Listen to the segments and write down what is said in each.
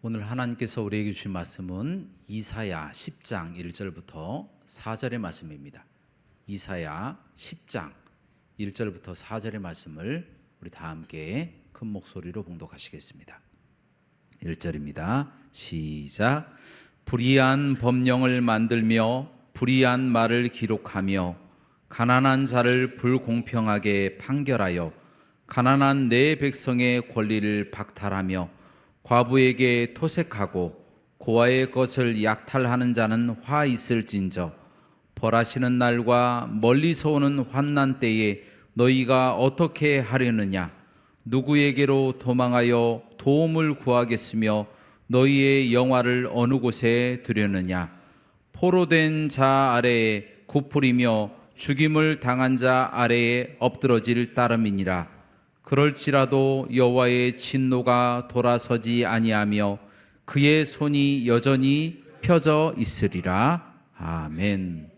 오늘 하나님께서 우리에게 주신 말씀은 이사야 10장 1절부터 4절의 말씀입니다. 이사야 10장 1절부터 4절의 말씀을 우리 다 함께 큰 목소리로 봉독하시겠습니다. 1절입니다. 시작. 불의한 법령을 만들며 불의한 말을 기록하며 가난한 자를 불공평하게 판결하여 가난한 내 백성의 권리를 박탈하며 과부에게 토색하고 고아의 것을 약탈하는 자는 화 있을진저 벌하시는 날과 멀리서 오는 환난 때에 너희가 어떻게 하려느냐? 누구에게로 도망하여 도움을 구하겠으며 너희의 영화를 어느 곳에 두려느냐? 포로된 자 아래에 굽으리며 죽임을 당한 자 아래에 엎드러질 따름이니라. 그럴지라도 여호와의 진노가 돌아서지 아니하며 그의 손이 여전히 펴져 있으리라. 아멘.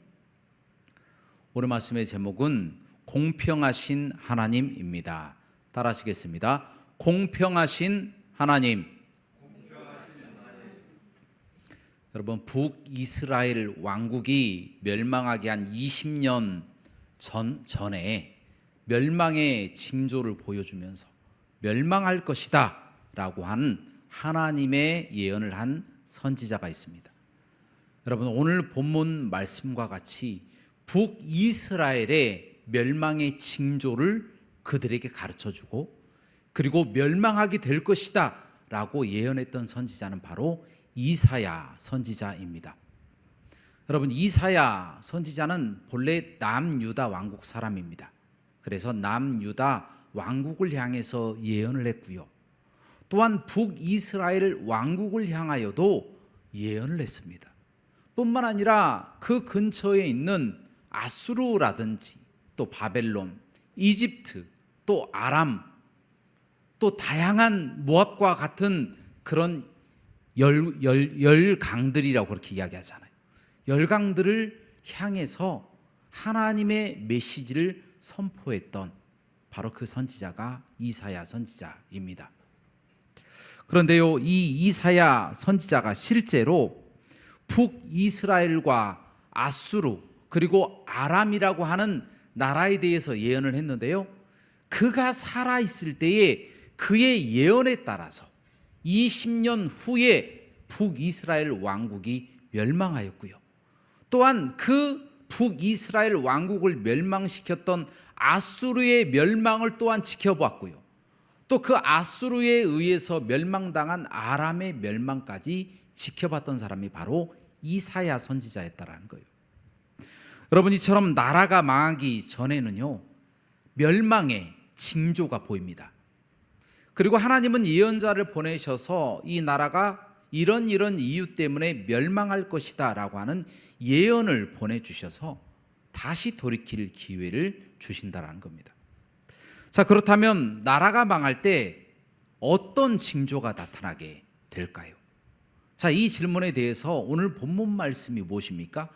오늘 말씀의 제목은 공평하신 하나님입니다. 따라하시겠습니다. 공평하신 하나님. 여러분, 북이스라엘 왕국이 멸망하기 한 20년 전에 멸망의 징조를 보여주면서 멸망할 것이다 라고 한 하나님의 예언을 한 선지자가 있습니다. 여러분, 오늘 본문 말씀과 같이 북이스라엘의 멸망의 징조를 그들에게 가르쳐주고 그리고 멸망하게 될 것이다 라고 예언했던 선지자는 바로 이사야 선지자입니다. 여러분, 이사야 선지자는 본래 남유다 왕국 사람입니다. 그래서 남유다 왕국을 향해서 예언을 했고요. 또한 북이스라엘 왕국을 향하여도 예언을 했습니다. 뿐만 아니라 그 근처에 있는 아수르라든지 또 바벨론, 이집트, 또 아람, 또 다양한 모압과 같은 그런 열강들이라고 그렇게 이야기하잖아요. 열강들을 향해서 하나님의 메시지를 선포했던 바로 그 선지자가 이사야 선지자입니다. 그런데요, 이 이사야 선지자가 실제로 북이스라엘과 아수르 그리고 아람이라고 하는 나라에 대해서 예언을 했는데요, 그가 살아있을 때에 그의 예언에 따라서 20년 후에 북이스라엘 왕국이 멸망하였고요. 또한 그 북이스라엘 왕국을 멸망시켰던 아수르의 멸망을 또한 지켜보았고요. 또 그 아수르에 의해서 멸망당한 아람의 멸망까지 지켜봤던 사람이 바로 이사야 선지자였다라는 거예요. 여러분, 이처럼 나라가 망하기 전에는요, 멸망의 징조가 보입니다. 그리고 하나님은 예언자를 보내셔서 이 나라가 이런 이유 때문에 멸망할 것이다 라고 하는 예언을 보내주셔서 다시 돌이킬 기회를 주신다라는 겁니다. 자, 그렇다면 나라가 망할 때 어떤 징조가 나타나게 될까요? 자, 이 질문에 대해서 오늘 본문 말씀이 무엇입니까?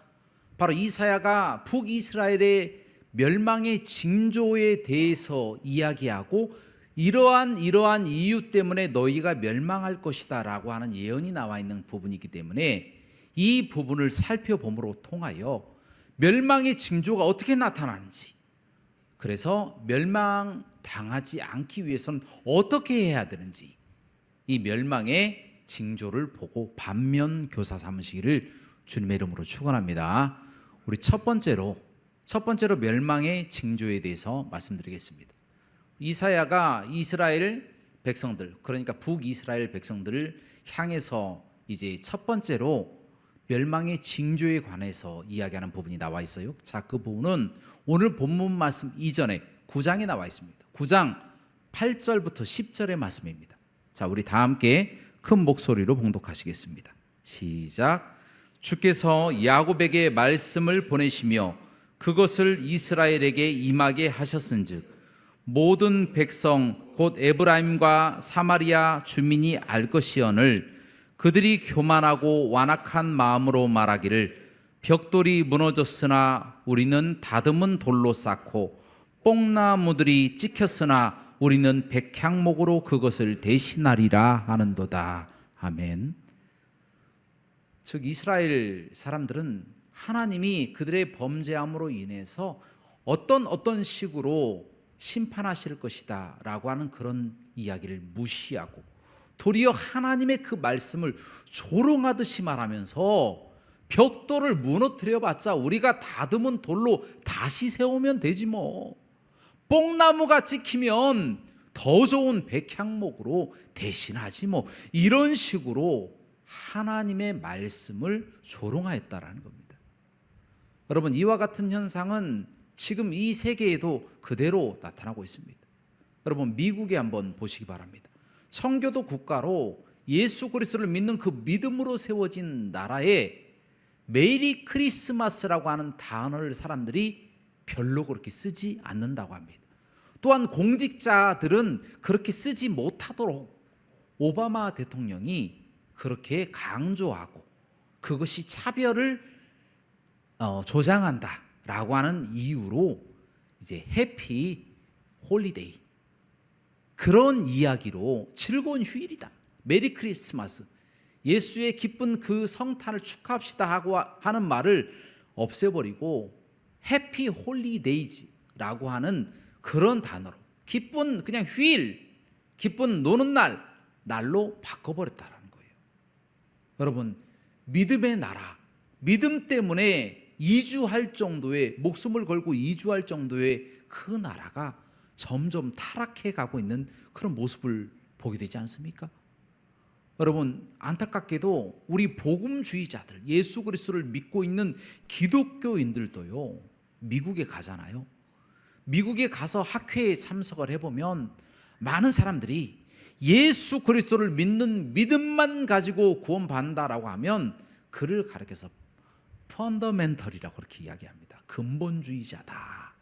바로 이사야가 북이스라엘의 멸망의 징조에 대해서 이야기하고 이러한 이유 때문에 너희가 멸망할 것이다 라고 하는 예언이 나와 있는 부분이기 때문에 이 부분을 살펴봄으로 통하여 멸망의 징조가 어떻게 나타나는지, 그래서 멸망당하지 않기 위해서는 어떻게 해야 되는지, 이 멸망의 징조를 보고 반면교사 삼으시기를 주님의 이름으로 축원합니다. 우리 첫 번째로 멸망의 징조에 대해서 말씀드리겠습니다. 이사야가 이스라엘 백성들, 그러니까 북이스라엘 백성들을 향해서 이제 첫 번째로 멸망의 징조에 관해서 이야기하는 부분이 나와 있어요. 자, 그 부분은 오늘 본문 말씀 이전에 9장에 나와 있습니다. 9장 8절부터 10절의 말씀입니다. 자, 우리 다 함께 큰 목소리로 봉독하시겠습니다. 시작. 주께서 야곱에게 말씀을 보내시며 그것을 이스라엘에게 임하게 하셨은즉 모든 백성 곧 에브라임과 사마리아 주민이 알 것이언을 그들이 교만하고 완악한 마음으로 말하기를 벽돌이 무너졌으나 우리는 다듬은 돌로 쌓고 뽕나무들이 찍혔으나 우리는 백향목으로 그것을 대신하리라 하는도다. 아멘. 즉 이스라엘 사람들은 하나님이 그들의 범죄함으로 인해서 어떤 식으로 심판하실 것이다 라고 하는 그런 이야기를 무시하고 도리어 하나님의 그 말씀을 조롱하듯이 말하면서 벽돌을 무너뜨려 봤자 우리가 다듬은 돌로 다시 세우면 되지 뭐, 뽕나무가 찍히면 더 좋은 백향목으로 대신하지 뭐, 이런 식으로 하나님의 말씀을 조롱하였다라는 겁니다. 여러분, 이와 같은 현상은 지금 이 세계에도 그대로 나타나고 있습니다. 여러분, 미국에 한번 보시기 바랍니다. 청교도 국가로 예수 그리스도를 믿는 그 믿음으로 세워진 나라에 메리 크리스마스라고 하는 단어를 사람들이 별로 그렇게 쓰지 않는다고 합니다. 또한 공직자들은 그렇게 쓰지 못하도록 오바마 대통령이 그렇게 강조하고 그것이 차별을 조장한다라고 하는 이유로 이제 해피 홀리데이, 그런 이야기로 즐거운 휴일이다, 메리 크리스마스, 예수의 기쁜 그 성탄을 축하합시다 하고 하는 말을 없애버리고 해피 홀리데이즈라고 하는 그런 단어로 기쁜 그냥 휴일, 기쁜 노는 날로 바꿔버렸다라는 거예요. 여러분, 믿음의 나라, 믿음 때문에 이주할 정도의, 목숨을 걸고 이주할 정도의 그 나라가 점점 타락해 가고 있는 그런 모습을 보게 되지 않습니까? 여러분, 안타깝게도 우리 복음주의자들, 예수 그리스도를 믿고 있는 기독교인들도요, 미국에 가잖아요. 미국에 가서 학회에 참석을 해보면 많은 사람들이 예수 그리스도를 믿는 믿음만 가지고 구원받는다라고 하면 그를 가리켜서 펀더멘털이라고 그렇게 이야기합니다. 근본주의자다,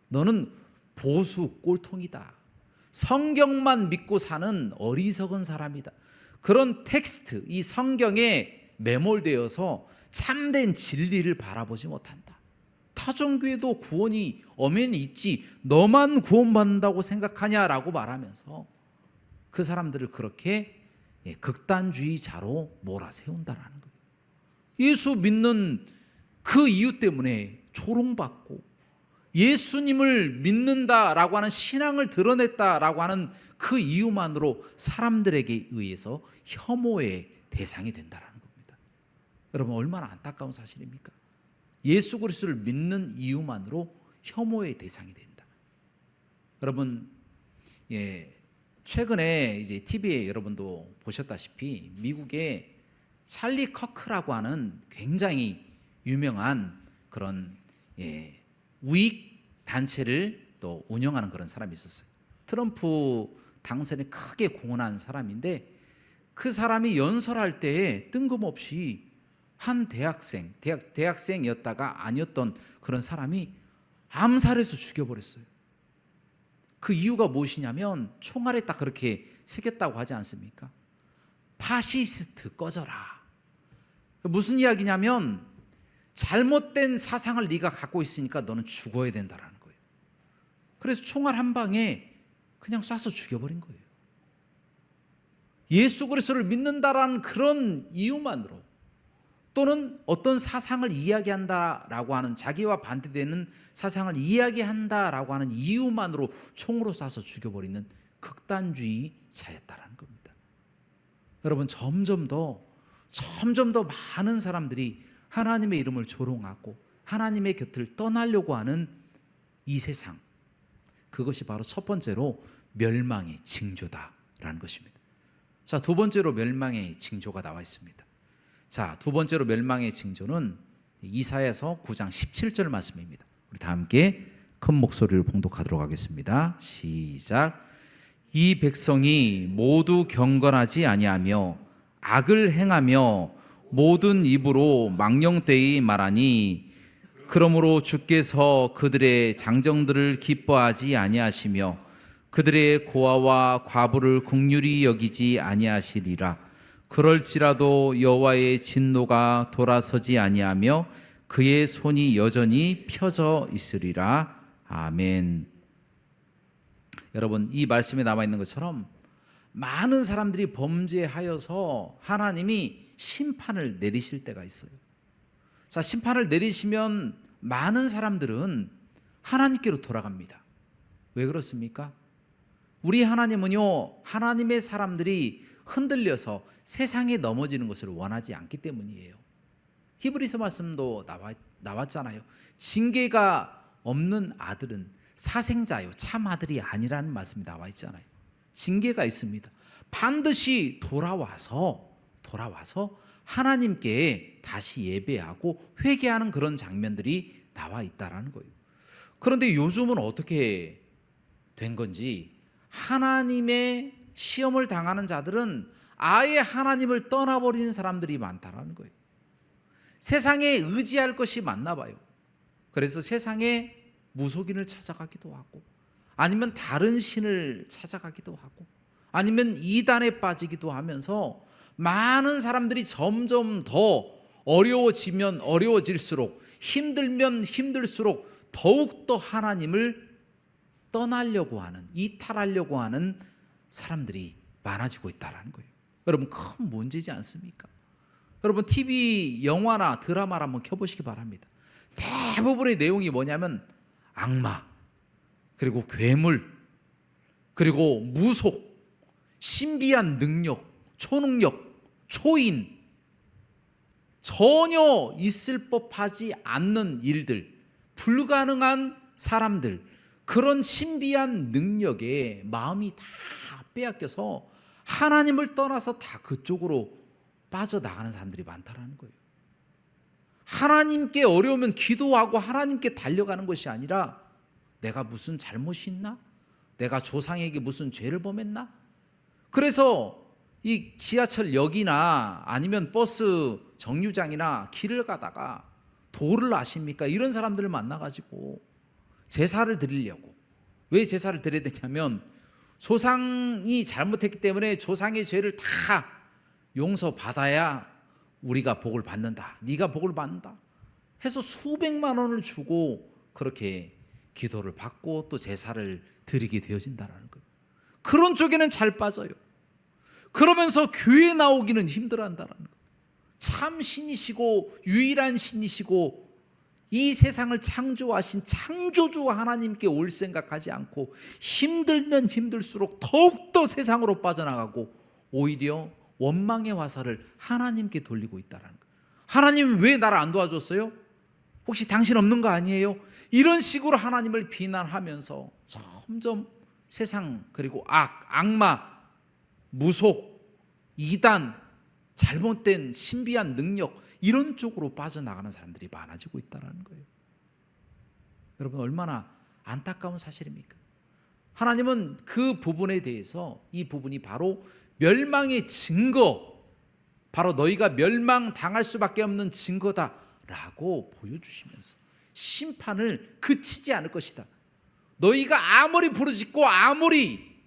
너는 보수 꼴통이다, 성경만 믿고 사는 어리석은 사람이다, 그런 텍스트, 이 성경에 매몰되어서 참된 진리를 바라보지 못한다, 타종교에도 구원이 엄연히 있지 너만 구원받는다고 생각하냐라고 말하면서 그 사람들을 그렇게 극단주의자로 몰아세운다라는 거예요. 예수 믿는 그 이유 때문에 조롱받고 예수님을 믿는다라고 하는 신앙을 드러냈다라고 하는 그 이유만으로 사람들에게 의해서 혐오의 대상이 된다는 겁니다. 여러분, 얼마나 안타까운 사실입니까? 예수 그리스도를 믿는 이유만으로 혐오의 대상이 된다. 여러분, 최근에 이제 TV에 여러분도 보셨다시피 미국의 찰리 커크라고 하는 굉장히 유명한 그런 우익 단체를 또 운영하는 그런 사람이 있었어요. 트럼프 당선에 크게 공헌한 사람인데 그 사람이 연설할 때에 뜬금없이 한 대학생이었다가 아니었던 그런 사람이 암살해서 죽여버렸어요. 그 이유가 무엇이냐면 총알에 딱 그렇게 새겼다고 하지 않습니까? 파시스트 꺼져라. 무슨 이야기냐면 잘못된 사상을 네가 갖고 있으니까 너는 죽어야 된다라는 거예요. 그래서 총알 한 방에 그냥 쏴서 죽여버린 거예요. 예수 그리스도를 믿는다라는 그런 이유만으로, 또는 어떤 사상을 이야기한다라고 하는, 자기와 반대되는 사상을 이야기한다라고 하는 이유만으로 총으로 쏴서 죽여버리는 극단주의자였다라는 겁니다. 여러분, 점점 더 많은 사람들이 하나님의 이름을 조롱하고 하나님의 곁을 떠나려고 하는 이 세상, 그것이 바로 첫 번째로 멸망의 징조다라는 것입니다. 자, 두 번째로 멸망의 징조가 나와 있습니다. 자, 두 번째로 멸망의 징조는 이사야서 9장 17절 말씀입니다. 우리 다 함께 큰 목소리로 봉독하도록 하겠습니다. 시작. 이 백성이 모두 경건하지 아니하며 악을 행하며 모든 입으로 망령되이 말하니 그러므로 주께서 그들의 장정들을 기뻐하지 아니하시며 그들의 고아와 과부를 긍휼히 여기지 아니하시리라. 그럴지라도 여호와의 진노가 돌아서지 아니하며 그의 손이 여전히 펴져 있으리라. 아멘. 여러분, 이 말씀에 나와 있는 것처럼 많은 사람들이 범죄하여서 하나님이 심판을 내리실 때가 있어요. 자, 심판을 내리시면 많은 사람들은 하나님께로 돌아갑니다. 왜 그렇습니까? 우리 하나님은요, 하나님의 사람들이 흔들려서 세상에 넘어지는 것을 원하지 않기 때문이에요. 히브리서 말씀도 나왔잖아요. 징계가 없는 아들은 사생자요, 참 아들이 아니라는 말씀이 나와 있잖아요. 징계가 있습니다. 반드시 돌아와서 하나님께 다시 예배하고 회개하는 그런 장면들이 나와 있다라는 거예요. 그런데 요즘은 어떻게 된 건지, 하나님의 시험을 당하는 자들은 아예 하나님을 떠나버리는 사람들이 많다라는 거예요. 세상에 의지할 것이 많나 봐요. 그래서 세상에 무속인을 찾아가기도 하고, 아니면 다른 신을 찾아가기도 하고, 아니면 이단에 빠지기도 하면서 많은 사람들이 점점 더 어려워지면 어려워질수록, 힘들면 힘들수록 더욱더 하나님을 떠나려고 하는, 이탈하려고 하는 사람들이 많아지고 있다는 거예요. 여러분, 큰 문제지 않습니까? 여러분, TV, 영화나 드라마를 한번 켜보시기 바랍니다. 대부분의 내용이 뭐냐면 악마, 그리고 괴물, 그리고 무속, 신비한 능력, 초능력, 초인, 전혀 있을 법하지 않는 일들, 불가능한 사람들, 그런 신비한 능력에 마음이 다 빼앗겨서 하나님을 떠나서 다 그쪽으로 빠져나가는 사람들이 많다라는 거예요. 하나님께 어려우면 기도하고 하나님께 달려가는 것이 아니라, 내가 무슨 잘못이 있나? 내가 조상에게 무슨 죄를 범했나? 그래서 이 지하철역이나 아니면 버스 정류장이나 길을 가다가 도를 아십니까? 이런 사람들을 만나가지고 제사를 드리려고. 왜 제사를 드려야 되냐면, 조상이 잘못했기 때문에 조상의 죄를 다 용서받아야 우리가 복을 받는다, 네가 복을 받는다 해서 수백만 원을 주고 그렇게 기도를 받고 또 제사를 드리게 되어진다는 거예요. 그런 쪽에는 잘 빠져요. 그러면서 교회 나오기는 힘들어한다는 거예요. 참 신이시고 유일한 신이시고 이 세상을 창조하신 창조주 하나님께 올 생각하지 않고, 힘들면 힘들수록 더욱더 세상으로 빠져나가고, 오히려 원망의 화살을 하나님께 돌리고 있다는 거예요. 하나님 왜 나를 안 도와줬어요? 혹시 당신 없는 거 아니에요? 이런 식으로 하나님을 비난하면서 점점 세상, 그리고 악마, 무속, 이단, 잘못된 신비한 능력, 이런 쪽으로 빠져나가는 사람들이 많아지고 있다는 거예요. 여러분, 얼마나 안타까운 사실입니까? 하나님은 그 부분에 대해서, 이 부분이 바로 멸망의 증거, 바로 너희가 멸망당할 수밖에 없는 증거다라고 보여주시면서 심판을 그치지 않을 것이다. 너희가 아무리 부르짖고 아무리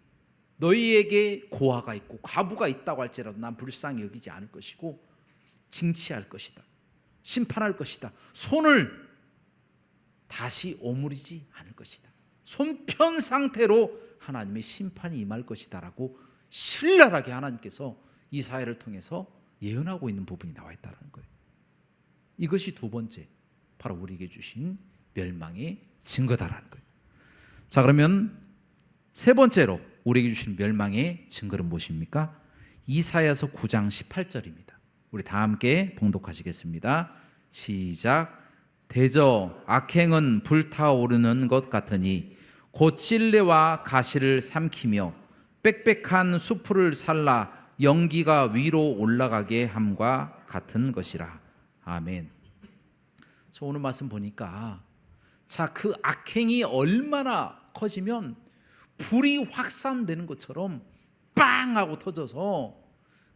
너희에게 고아가 있고 과부가 있다고 할지라도 난 불쌍히 여기지 않을 것이고, 징치할 것이다, 심판할 것이다, 손을 다시 오므리지 않을 것이다, 손편 상태로 하나님의 심판이 임할 것이다 라고 신랄하게 하나님께서 이사야를 통해서 예언하고 있는 부분이 나와 있다는 거예요. 이것이 두 번째, 바로 우리에게 주신 멸망의 증거다라는 거예요. 자, 그러면 세 번째로 우리에게 주신 멸망의 증거는 무엇입니까? 이사야서 9장 18절입니다. 우리 다 함께 봉독하시겠습니다. 시작. 대저 악행은 불타오르는 것 같으니 곧 찔레와 가시를 삼키며 빽빽한 수풀을 살라 연기가 위로 올라가게 함과 같은 것이라. 아멘. 저 오늘 말씀 보니까, 자, 그 악행이 얼마나 커지면 불이 확산되는 것처럼 빵 하고 터져서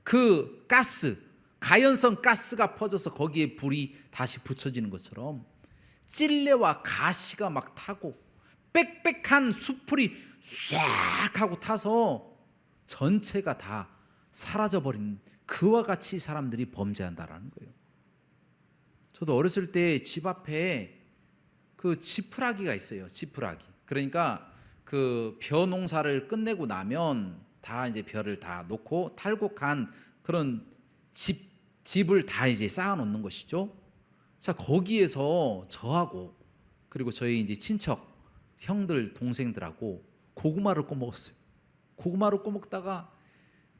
그 가스, 가연성 가스가 퍼져서 거기에 불이 다시 붙여지는 것처럼 찔레와 가시가 막 타고 빽빽한 수풀이 싹 하고 타서 전체가 다 사라져버린, 그와 같이 사람들이 범죄한다라는 거예요. 저도 어렸을 때 집 앞에 그 지푸라기가 있어요. 지푸라기. 그러니까 그 벼 농사를 끝내고 나면 다 이제 벼를 다 놓고 탈곡한 그런 집을 다 이제 쌓아 놓는 것이죠. 자, 거기에서 저하고 그리고 저희 이제 친척 형들 동생들하고 고구마를 꺼먹었어요. 고구마를 꺼먹다가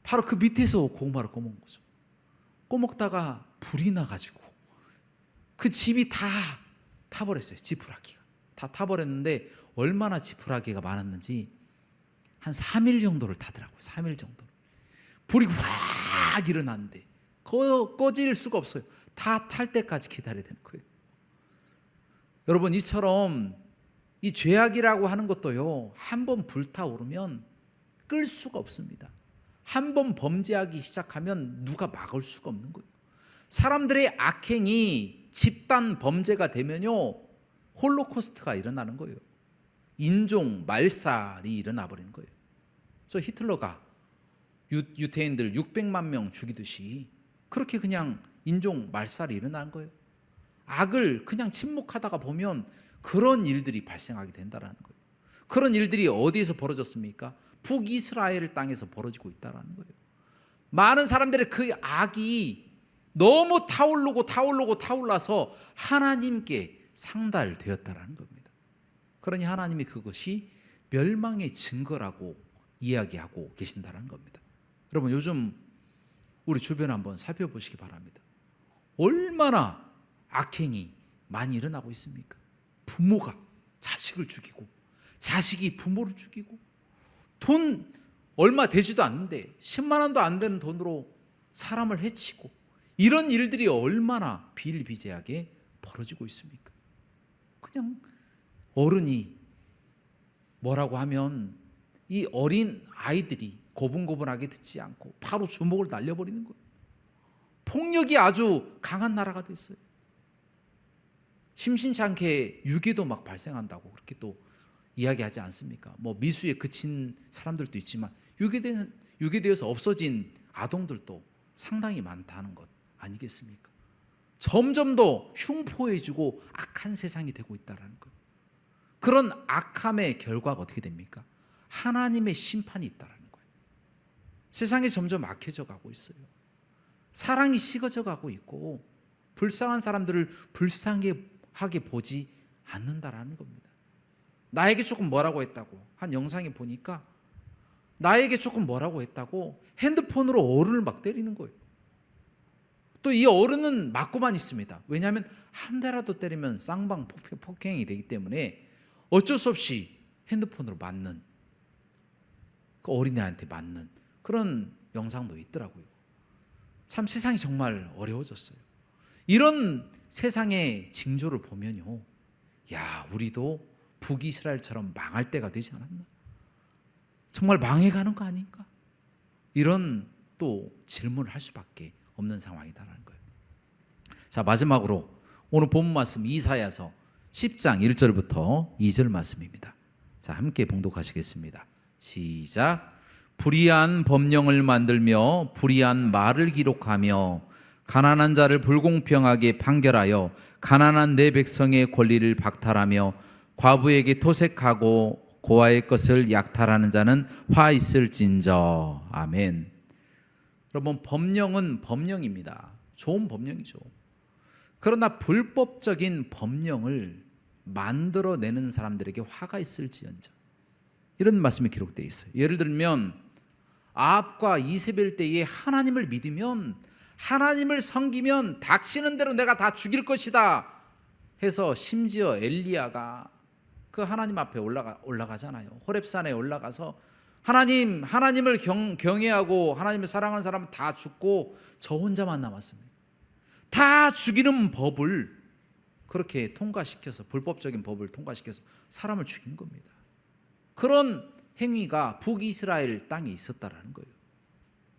바로 그 밑에서 고구마를 꺼먹은 거죠. 꺼먹다가 불이 나가지고 그 집이 다 타버렸어요. 지푸라기가 다 타버렸는데 얼마나 지푸라기가 많았는지 한 3일 정도를 타더라고요. 3일 정도 불이 확 일어났는데 꺼질 수가 없어요. 다 탈 때까지 기다려야 되는 거예요. 여러분, 이처럼 이 죄악이라고 하는 것도요, 한번 불타오르면 끌 수가 없습니다. 한번 범죄하기 시작하면 누가 막을 수가 없는 거예요. 사람들의 악행이 집단 범죄가 되면요, 홀로코스트가 일어나는 거예요. 인종 말살이 일어나 버리는 거예요. 저 히틀러가 유태인들 600만 명 죽이듯이 그렇게 그냥 인종 말살이 일어나는 거예요. 악을 그냥 침묵하다가 보면 그런 일들이 발생하게 된다는 거예요. 그런 일들이 어디에서 벌어졌습니까? 북이스라엘 땅에서 벌어지고 있다는 거예요. 많은 사람들의 그 악이 너무 타올라서 하나님께 상달되었다는 겁니다. 그러니 하나님이 그것이 멸망의 증거라고 이야기하고 계신다는 겁니다. 여러분, 요즘 우리 주변 한번 살펴보시기 바랍니다. 얼마나 악행이 많이 일어나고 있습니까? 부모가 자식을 죽이고 자식이 부모를 죽이고 돈 얼마 되지도 않는데 10만 원도 안 되는 돈으로 사람을 해치고 이런 일들이 얼마나 비일비재하게 벌어지고 있습니까? 그냥 어른이 뭐라고 하면 이 어린 아이들이 고분고분하게 듣지 않고 바로 주먹을 날려버리는 거예요. 폭력이 아주 강한 나라가 됐어요. 심심치 않게 유괴도 막 발생한다고 그렇게 또 이야기하지 않습니까? 뭐 미수에 그친 사람들도 있지만 유괴되어서 없어진 아동들도 상당히 많다는 것 아니겠습니까? 점점 더 흉포해지고 악한 세상이 되고 있다는 것. 그런 악함의 결과가 어떻게 됩니까? 하나님의 심판이 있다는 거예요. 세상이 점점 악해져 가고 있어요. 사랑이 식어져 가고 있고 불쌍한 사람들을 불쌍하게 보지 않는다라는 겁니다. 나에게 조금 뭐라고 했다고 한 영상에 보니까 나에게 조금 뭐라고 했다고 핸드폰으로 어른을 막 때리는 거예요. 또 이 어른은 맞고만 있습니다. 왜냐하면 한 대라도 때리면 쌍방 폭행이 되기 때문에 어쩔 수 없이 핸드폰으로 맞는, 그 어린애한테 맞는 그런 영상도 있더라고요. 참 세상이 정말 어려워졌어요. 이런 세상의 징조를 보면요, 야, 우리도 북이스라엘처럼 망할 때가 되지 않았나? 정말 망해가는 거 아닌가? 이런 또 질문을 할 수밖에 없는 상황이다라는 거예요. 자, 마지막으로 오늘 본문 말씀 이사야서 10장 1절부터 2절 말씀입니다. 자, 함께 봉독하시겠습니다. 시작. 불의한 법령을 만들며 불의한 말을 기록하며 가난한 자를 불공평하게 판결하여 가난한 내 백성의 권리를 박탈하며 과부에게 토색하고 고아의 것을 약탈하는 자는 화 있을진저. 아멘. 여러분, 법령은 법령입니다. 좋은 법령이죠. 그러나 불법적인 법령을 만들어내는 사람들에게 화가 있을지언정. 이런 말씀이 기록되어 있어요. 예를 들면 아합과 이세벨 때에 하나님을 믿으면, 하나님을 섬기면 닥치는 대로 내가 다 죽일 것이다 해서 심지어 엘리야가 그 하나님 앞에 올라가잖아요. 호렙산에 올라가서 하나님을 경외하고 하나님을 사랑하는 사람은 다 죽고 저 혼자만 남았습니다. 다 죽이는 법을 그렇게 통과시켜서, 불법적인 법을 통과시켜서 사람을 죽인 겁니다. 그런 행위가 북이스라엘 땅에 있었다라는 거예요.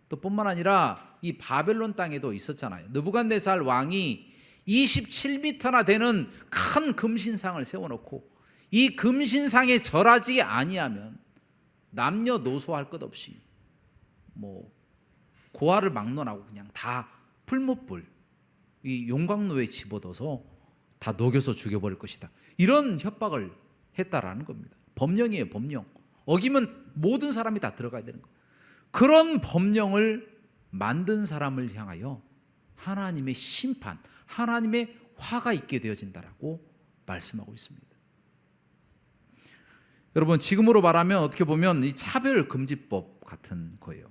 또 뿐만 아니라 이 바벨론 땅에도 있었잖아요. 느부갓네살 왕이 27m나 되는 큰 금신상을 세워놓고 이 금신상에 절하지 아니하면 남녀노소할 것 없이 뭐 고아를 막론하고 그냥 다 풀무불, 이 용광로에 집어넣어서 다 녹여서 죽여버릴 것이다. 이런 협박을 했다라는 겁니다. 법령이에요, 법령. 어기면 모든 사람이 다 들어가야 되는 거예요. 그런 법령을 만든 사람을 향하여 하나님의 심판, 하나님의 화가 있게 되어진다라고 말씀하고 있습니다. 여러분, 지금으로 말하면 어떻게 보면 이 차별금지법 같은 거예요.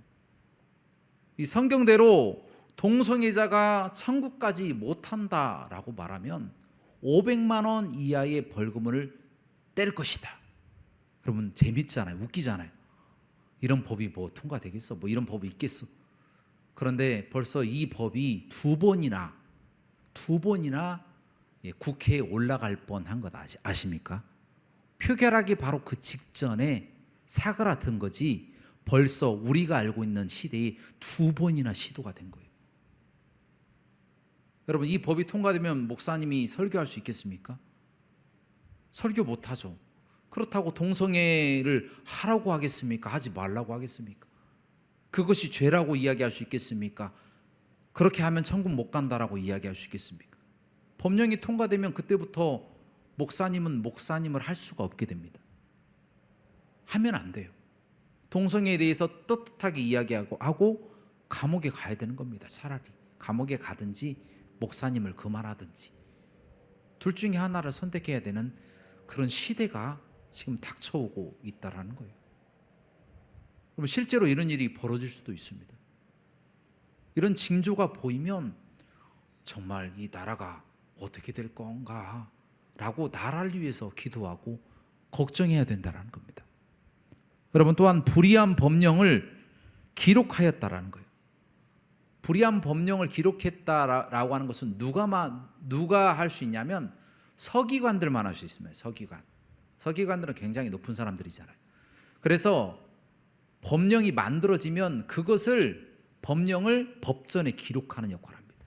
이 성경대로 동성애자가 천국까지 못한다라고 말하면 500만 원 이하의 벌금을 때릴 것이다. 그러면 재밌잖아요. 웃기잖아요. 이런 법이 뭐 통과되겠어? 뭐 이런 법이 있겠어? 그런데 벌써 이 법이 두 번이나 국회에 올라갈 뻔한 것 아십니까? 표결하기 바로 그 직전에 사그라든 거지 벌써 우리가 알고 있는 시대에 두 번이나 시도가 된 거예요. 여러분, 이 법이 통과되면 목사님이 설교할 수 있겠습니까? 설교 못하죠. 그렇다고 동성애를 하라고 하겠습니까? 하지 말라고 하겠습니까? 그것이 죄라고 이야기할 수 있겠습니까? 그렇게 하면 천국 못 간다라고 이야기할 수 있겠습니까? 법령이 통과되면 그때부터 목사님은 목사님을 할 수가 없게 됩니다. 하면 안 돼요. 동성애에 대해서 떳떳하게 이야기하고 감옥에 가야 되는 겁니다. 차라리 감옥에 가든지 목사님을 그만하든지 둘 중에 하나를 선택해야 되는 그런 시대가 지금 닥쳐오고 있다라는 거예요. 그럼 실제로 이런 일이 벌어질 수도 있습니다. 이런 징조가 보이면 정말 이 나라가 어떻게 될 건가 라고 나라를 위해서 기도하고 걱정해야 된다는 겁니다. 여러분, 또한 불의한 법령을 기록하였다라는 거예요. 불의한 법령을 기록했다라고 하는 것은 누가 할 수 있냐면 서기관들만 할 수 있습니다. 서기관들은 굉장히 높은 사람들이잖아요. 그래서 법령이 만들어지면 그것을 법령을 법전에 기록하는 역할을 합니다.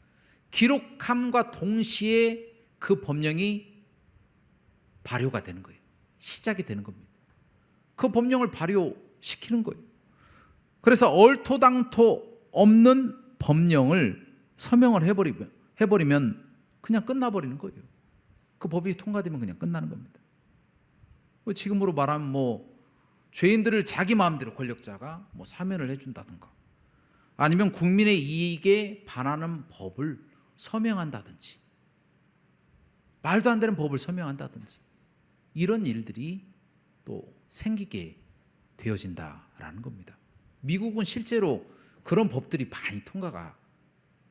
기록함과 동시에 그 법령이 발효가 되는 거예요. 시작이 되는 겁니다. 그 법령을 발효시키는 거예요. 그래서 얼토당토 없는 법령을 서명을 해버리면 그냥 끝나버리는 거예요. 그 법이 통과되면 그냥 끝나는 겁니다. 지금으로 말하면 뭐 죄인들을 자기 마음대로 권력자가 뭐 사면을 해준다든가 아니면 국민의 이익에 반하는 법을 서명한다든지 말도 안 되는 법을 서명한다든지 이런 일들이 또 생기게 되어진다라는 겁니다. 미국은 실제로 그런 법들이 많이 통과가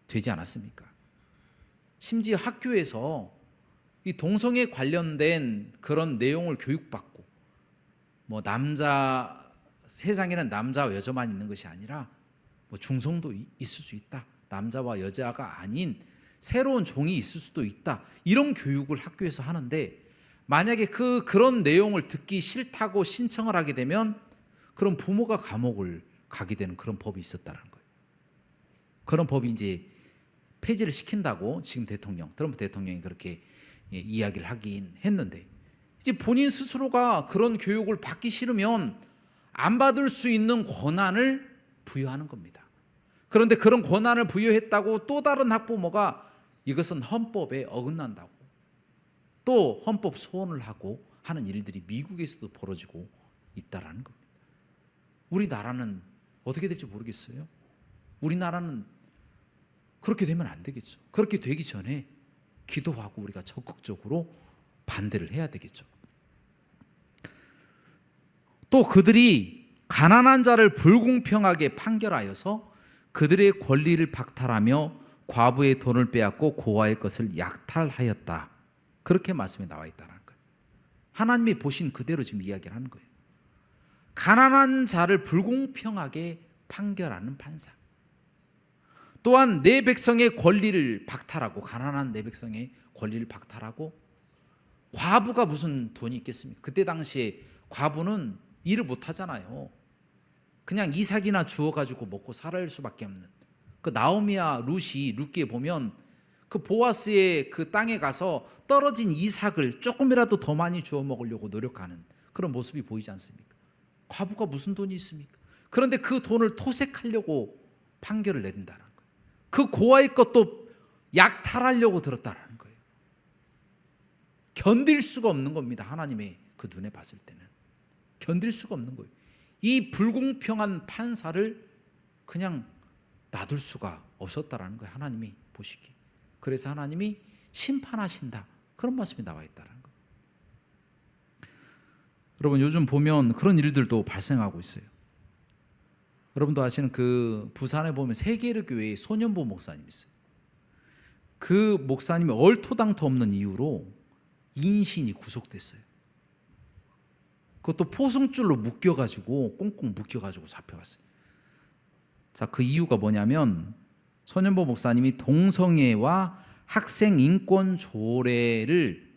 되지 않았습니까? 심지어 학교에서 이 동성애 관련된 그런 내용을 교육받고 뭐 세상에는 남자와 여자만 있는 것이 아니라 뭐 중성도 있을 수 있다. 남자와 여자가 아닌 새로운 종이 있을 수도 있다. 이런 교육을 학교에서 하는데 만약에 그런 내용을 듣기 싫다고 신청을 하게 되면 그런 부모가 감옥을 가게 되는 그런 법이 있었다는 거예요. 그런 법이 이제 폐지를 시킨다고 지금 트럼프 대통령이 그렇게 이야기를 하긴 했는데 이제 본인 스스로가 그런 교육을 받기 싫으면 안 받을 수 있는 권한을 부여하는 겁니다. 그런데 그런 권한을 부여했다고 또 다른 학부모가 이것은 헌법에 어긋난다고 또 헌법 소원을 하고 하는 일들이 미국에서도 벌어지고 있다라는 겁니다. 우리나라는 어떻게 될지 모르겠어요. 우리나라는 그렇게 되면 안 되겠죠. 그렇게 되기 전에 기도하고 우리가 적극적으로 반대를 해야 되겠죠. 또 그들이 가난한 자를 불공평하게 판결하여서 그들의 권리를 박탈하며 과부의 돈을 빼앗고 고아의 것을 약탈하였다. 그렇게 말씀에 나와 있다는 거예요. 하나님이 보신 그대로 지금 이야기를 하는 거예요. 가난한 자를 불공평하게 판결하는 판사. 또한 내 백성의 권리를 박탈하고 가난한 내 백성의 권리를 박탈하고 과부가 무슨 돈이 있겠습니까? 그때 당시에 과부는 일을 못 하잖아요. 그냥 이삭이나 주워가지고 먹고 살아갈 수밖에 없는 그 나오미와 룻기에 보면 그 보아스의 그 땅에 가서 떨어진 이삭을 조금이라도 더 많이 주워 먹으려고 노력하는 그런 모습이 보이지 않습니까? 과부가 무슨 돈이 있습니까? 그런데 그 돈을 토색하려고 판결을 내린다는 거예요. 그 고아의 것도 약탈하려고 들었다는 거예요. 견딜 수가 없는 겁니다. 하나님의 그 눈에 봤을 때는. 견딜 수가 없는 거예요. 이 불공평한 판사를 그냥 놔둘 수가 없었다라는 거예요. 하나님이 보시기에. 그래서 하나님이 심판하신다. 그런 말씀이 나와 있다는 거예요. 여러분, 요즘 보면 그런 일들도 발생하고 있어요. 여러분도 아시는 그 부산에 보면 세계르 교회의 손연보 목사님 있어요. 그 목사님이 얼토당토 없는 이유로 인신이 구속됐어요. 그것도 포승줄로 묶여가지고 꽁꽁 묶여가지고 잡혀갔어요. 자, 그 이유가 뭐냐면 손연보 목사님이 동성애와 학생 인권 조례를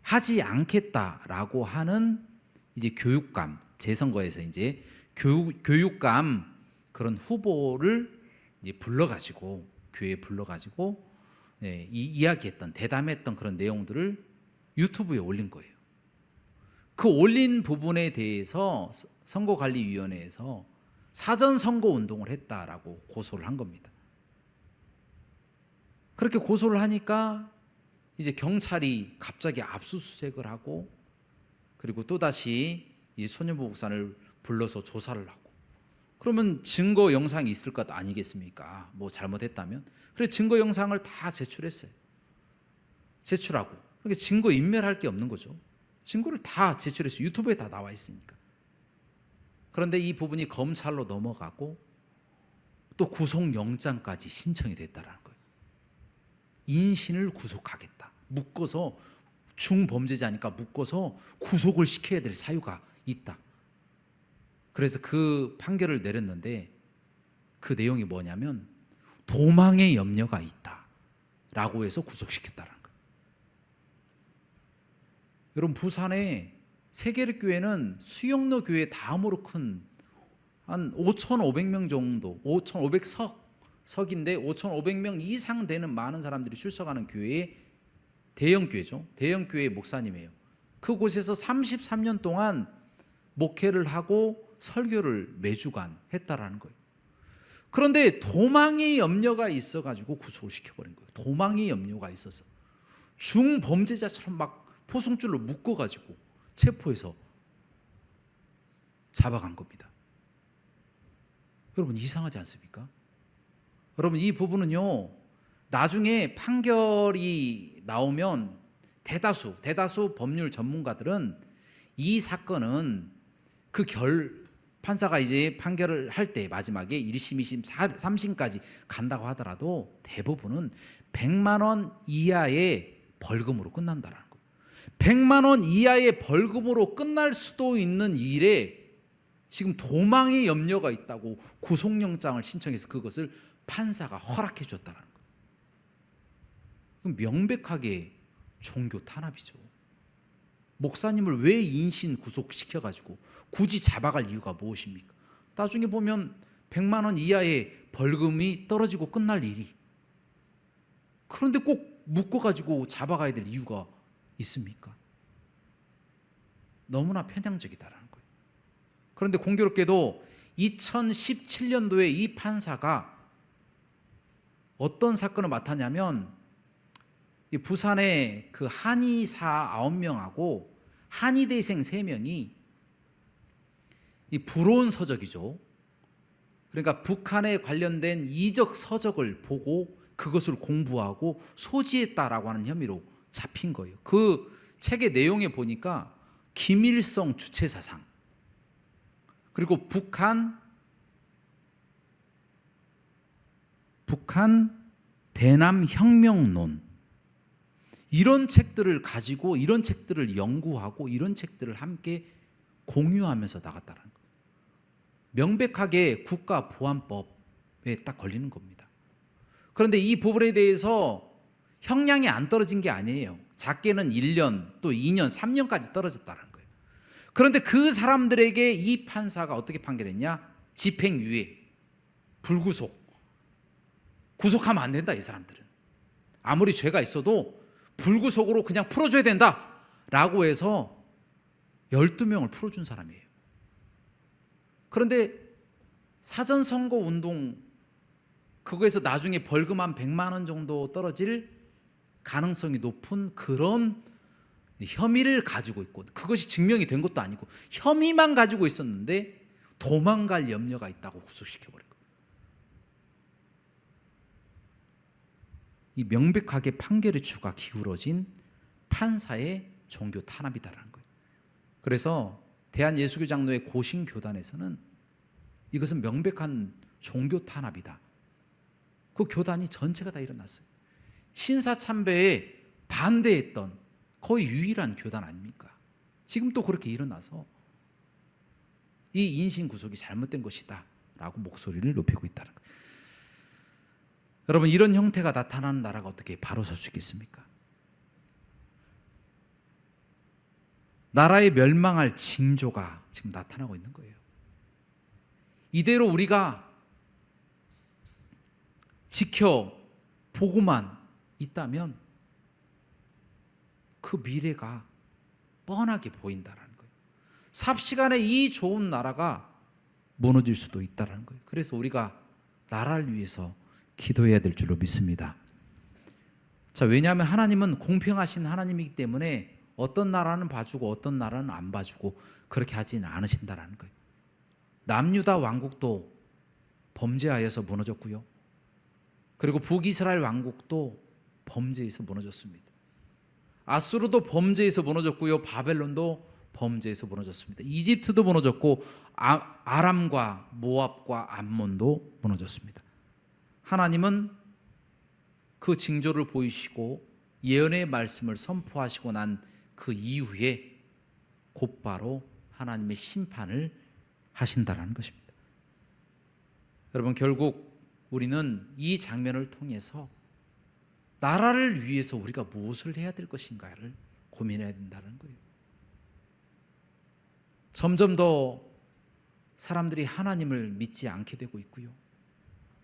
하지 않겠다라고 하는 이제 교육감, 재선거에서 이제 교육감 그런 후보를 이제 불러가지고 교회에 불러가지고 이야기했던, 대담했던 그런 내용들을 유튜브에 올린 거예요. 그 올린 부분에 대해서 선거관리위원회에서 사전 선거 운동을 했다라고 고소를 한 겁니다. 그렇게 고소를 하니까 이제 경찰이 갑자기 압수수색을 하고, 그리고 또다시 이 손연보 목사를 불러서 조사를 하고, 그러면 증거 영상이 있을 것 아니겠습니까? 뭐 잘못했다면. 그래서 증거 영상을 다 제출했어요. 제출하고, 그러니까 증거 인멸할 게 없는 거죠. 증거를 다 제출했어요. 유튜브에 다 나와 있으니까. 그런데 이 부분이 검찰로 넘어가고 또 구속영장까지 신청이 됐다는 거예요. 인신을 구속하겠다. 묶어서, 중범죄자니까 묶어서 구속을 시켜야 될 사유가 있다. 그래서 그 판결을 내렸는데 그 내용이 뭐냐면 도망의 염려가 있다라고 해서 구속시켰다는 거예요. 여러분, 부산에 세계르 교회는 수영로 교회 다음으로 큰 한 5,500명 정도, 5,500석인데 5,500명 이상 되는 많은 사람들이 출석하는 교회의 대형 교회죠. 대형 교회 목사님이에요. 그곳에서 33년 동안 목회를 하고 설교를 매주간 했다라는 거예요. 그런데 도망의 염려가 있어가지고 구속을 시켜버린 거예요. 도망의 염려가 있어서 중범죄자처럼 막 포승줄로 묶어가지고 체포해서 잡아간 겁니다. 여러분, 이상하지 않습니까? 여러분, 이 부분은요, 나중에 판결이 나오면 대다수 법률 전문가들은 이 사건은 판사가 이제 판결을 할 때 마지막에 1심, 2심, 3심까지 간다고 하더라도 대부분은 100만 원 이하의 벌금으로 끝난다는 거예요. 100만 원 이하의 벌금으로 끝날 수도 있는 일에 지금 도망의 염려가 있다고 구속영장을 신청해서 그것을 판사가 허락해 줬다는 거예요. 그럼 명백하게 종교 탄압이죠. 목사님을 왜 인신 구속시켜가지고 굳이 잡아갈 이유가 무엇입니까? 나중에 보면 100만 원 이하의 벌금이 떨어지고 끝날 일이, 그런데 꼭 묶어가지고 잡아가야 될 이유가 있습니까? 너무나 편향적이다라는 거예요. 그런데 공교롭게도 2017년도에 이 판사가 어떤 사건을 맡았냐면, 부산의 그 한의사 9명하고 한의대생 3명이 이 불온 서적이죠. 그러니까 북한에 관련된 이적 서적을 보고 그것을 공부하고 소지했다라고 하는 혐의로 잡힌 거예요. 그 책의 내용에 보니까 김일성 주체사상, 그리고 북한 대남 혁명론, 이런 책들을 가지고 이런 책들을 연구하고 이런 책들을 함께 공유하면서 나갔다는 거예요. 명백하게 국가보안법에 딱 걸리는 겁니다. 그런데 이 부분에 대해서 형량이 안 떨어진 게 아니에요. 작게는 1년, 또 2년, 3년까지 떨어졌다는 거예요. 그런데 그 사람들에게 이 판사가 어떻게 판결했냐? 집행유예, 불구속. 구속하면 안 된다, 이 사람들은. 아무리 죄가 있어도 불구속으로 그냥 풀어줘야 된다라고 해서 12명을 풀어준 사람이에요. 그런데 사전선거 운동, 그거에서 나중에 벌금 한 100만 원 정도 떨어질 가능성이 높은 그런 혐의를 가지고 있고 그것이 증명이 된 것도 아니고 혐의만 가지고 있었는데 도망갈 염려가 있다고 구속시켜버린 거예요. 이 명백하게 판결의 추가 기울어진 판사의 종교 탄압이다라는 거예요. 그래서 대한예수교 장로의 고신교단에서는 이것은 명백한 종교 탄압이다. 그 교단이 전체가 다 일어났어요. 신사참배에 반대했던 거의 유일한 교단 아닙니까? 지금 또 그렇게 일어나서 이 인신구속이 잘못된 것이다 라고 목소리를 높이고 있다는 거예요. 여러분, 이런 형태가 나타나는 나라가 어떻게 바로 설 수 있겠습니까? 나라의 멸망할 징조가 지금 나타나고 있는 거예요. 이대로 우리가 지켜보고만 있다면 그 미래가 뻔하게 보인다라는 거예요. 삽시간에 이 좋은 나라가 무너질 수도 있다라는 거예요. 그래서 우리가 나라를 위해서 기도해야 될 줄로 믿습니다. 자, 왜냐하면 하나님은 공평하신 하나님이기 때문에 어떤 나라는 봐주고 어떤 나라는 안 봐주고 그렇게 하지는 않으신다라는 거예요. 남유다 왕국도 범죄하여서 무너졌고요. 그리고 북이스라엘 왕국도 범죄에서 무너졌습니다. 아수르도 범죄에서 무너졌고요. 바벨론도 범죄에서 무너졌습니다. 이집트도 무너졌고 아람과 모압과 암몬도 무너졌습니다. 하나님은 그 징조를 보이시고 예언의 말씀을 선포하시고 난 그 이후에 곧바로 하나님의 심판을 하신다라는 것입니다. 여러분, 결국 우리는 이 장면을 통해서 나라를 위해서 우리가 무엇을 해야 될 것인가를 고민해야 된다는 거예요. 점점 더 사람들이 하나님을 믿지 않게 되고 있고요.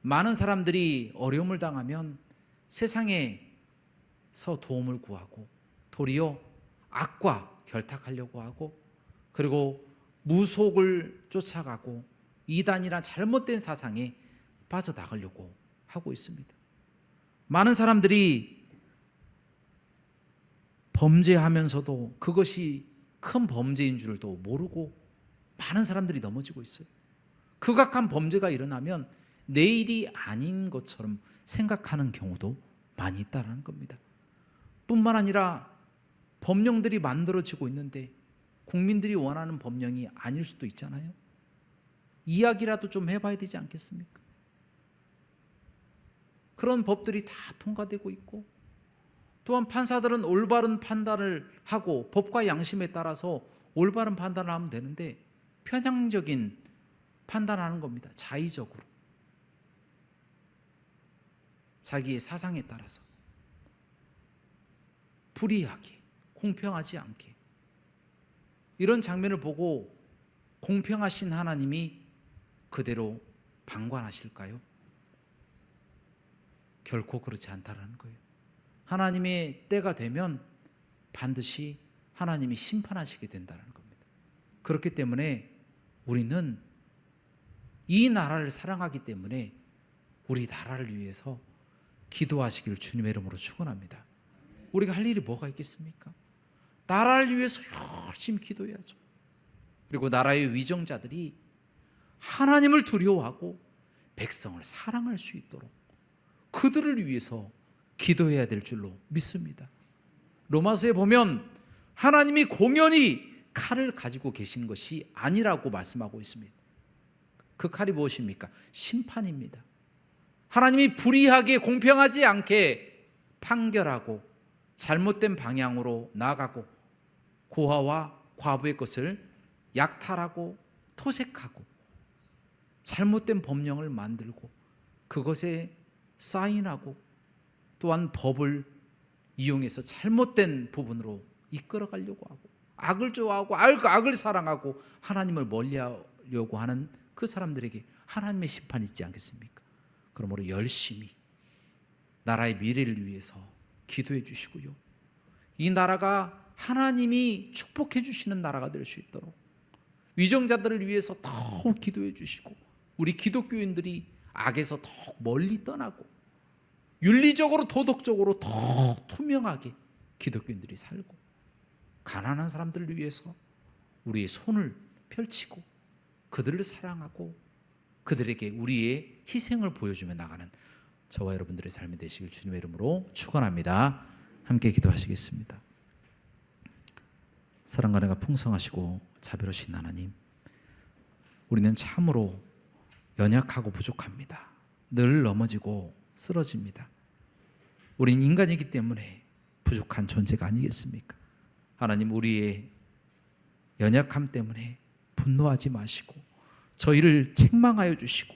많은 사람들이 어려움을 당하면 세상에서 도움을 구하고 도리어 악과 결탁하려고 하고 그리고 무속을 쫓아가고 이단이나 잘못된 사상에 빠져나가려고 하고 있습니다. 많은 사람들이 범죄하면서도 그것이 큰 범죄인 줄도 모르고 많은 사람들이 넘어지고 있어요. 극악한 범죄가 일어나면 내일이 아닌 것처럼 생각하는 경우도 많이 있다는 겁니다. 뿐만 아니라 법령들이 만들어지고 있는데 국민들이 원하는 법령이 아닐 수도 있잖아요. 이야기라도 좀 해봐야 되지 않겠습니까? 그런 법들이 다 통과되고 있고 또한 판사들은 올바른 판단을 하고 법과 양심에 따라서 올바른 판단을 하면 되는데 편향적인 판단하는 겁니다. 자의적으로 자기의 사상에 따라서 불이하게 공평하지 않게 이런 장면을 보고 공평하신 하나님이 그대로 방관하실까요? 결코 그렇지 않다라는 거예요. 하나님의 때가 되면 반드시 하나님이 심판하시게 된다는 겁니다. 그렇기 때문에 우리는 이 나라를 사랑하기 때문에 우리 나라를 위해서 기도하시길 주님의 이름으로 축원합니다. 우리가 할 일이 뭐가 있겠습니까? 나라를 위해서 열심히 기도해야죠. 그리고 나라의 위정자들이 하나님을 두려워하고 백성을 사랑할 수 있도록 그들을 위해서 기도해야 될 줄로 믿습니다. 로마서에 보면 하나님이 공연히 칼을 가지고 계신 것이 아니라고 말씀하고 있습니다. 그 칼이 무엇입니까? 심판입니다. 하나님이 불의하게 공평하지 않게 판결하고 잘못된 방향으로 나아가고 고아와 과부의 것을 약탈하고 토색하고 잘못된 법령을 만들고 그것에 사인하고 또한 법을 이용해서 잘못된 부분으로 이끌어가려고 하고 악을 좋아하고 악을 사랑하고 하나님을 멀리하려고 하는 그 사람들에게 하나님의 심판이 있지 않겠습니까? 그러므로 열심히 나라의 미래를 위해서 기도해 주시고요. 이 나라가 하나님이 축복해 주시는 나라가 될 수 있도록 위정자들을 위해서 더 기도해 주시고 우리 기독교인들이 악에서 더 멀리 떠나고 윤리적으로 도덕적으로 더 투명하게 기독교인들이 살고 가난한 사람들을 위해서 우리의 손을 펼치고 그들을 사랑하고 그들에게 우리의 희생을 보여주며 나가는 저와 여러분들의 삶이 되시길 주님의 이름으로 축원합니다. 함께 기도하시겠습니다. 사랑과 은혜가 풍성하시고 자비로우신 하나님, 우리는 참으로 연약하고 부족합니다. 늘 넘어지고 쓰러집니다. 우린 인간이기 때문에 부족한 존재가 아니겠습니까? 하나님, 우리의 연약함 때문에 분노하지 마시고 저희를 책망하여 주시고,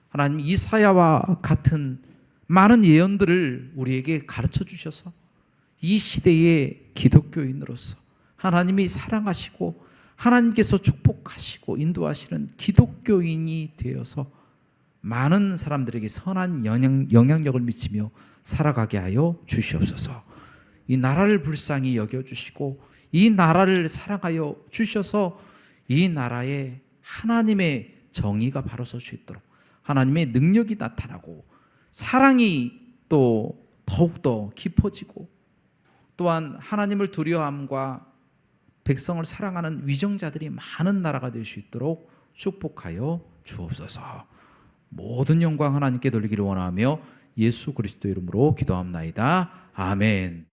하나님, 이사야와 같은 많은 예언들을 우리에게 가르쳐 주셔서 이 시대의 기독교인으로서 하나님이 사랑하시고 하나님께서 축복하시고 인도하시는 기독교인이 되어서 많은 사람들에게 선한 영향력을 미치며 살아가게 하여 주시옵소서. 이 나라를 불쌍히 여겨주시고 이 나라를 사랑하여 주셔서 이 나라에 하나님의 정의가 바로 설 수 있도록 하나님의 능력이 나타나고 사랑이 또 더욱더 깊어지고 또한 하나님을 두려워함과 백성을 사랑하는 위정자들이 많은 나라가 될 수 있도록 축복하여 주옵소서. 모든 영광 하나님께 돌리기를 원하며 예수 그리스도 이름으로 기도합나이다. 아멘.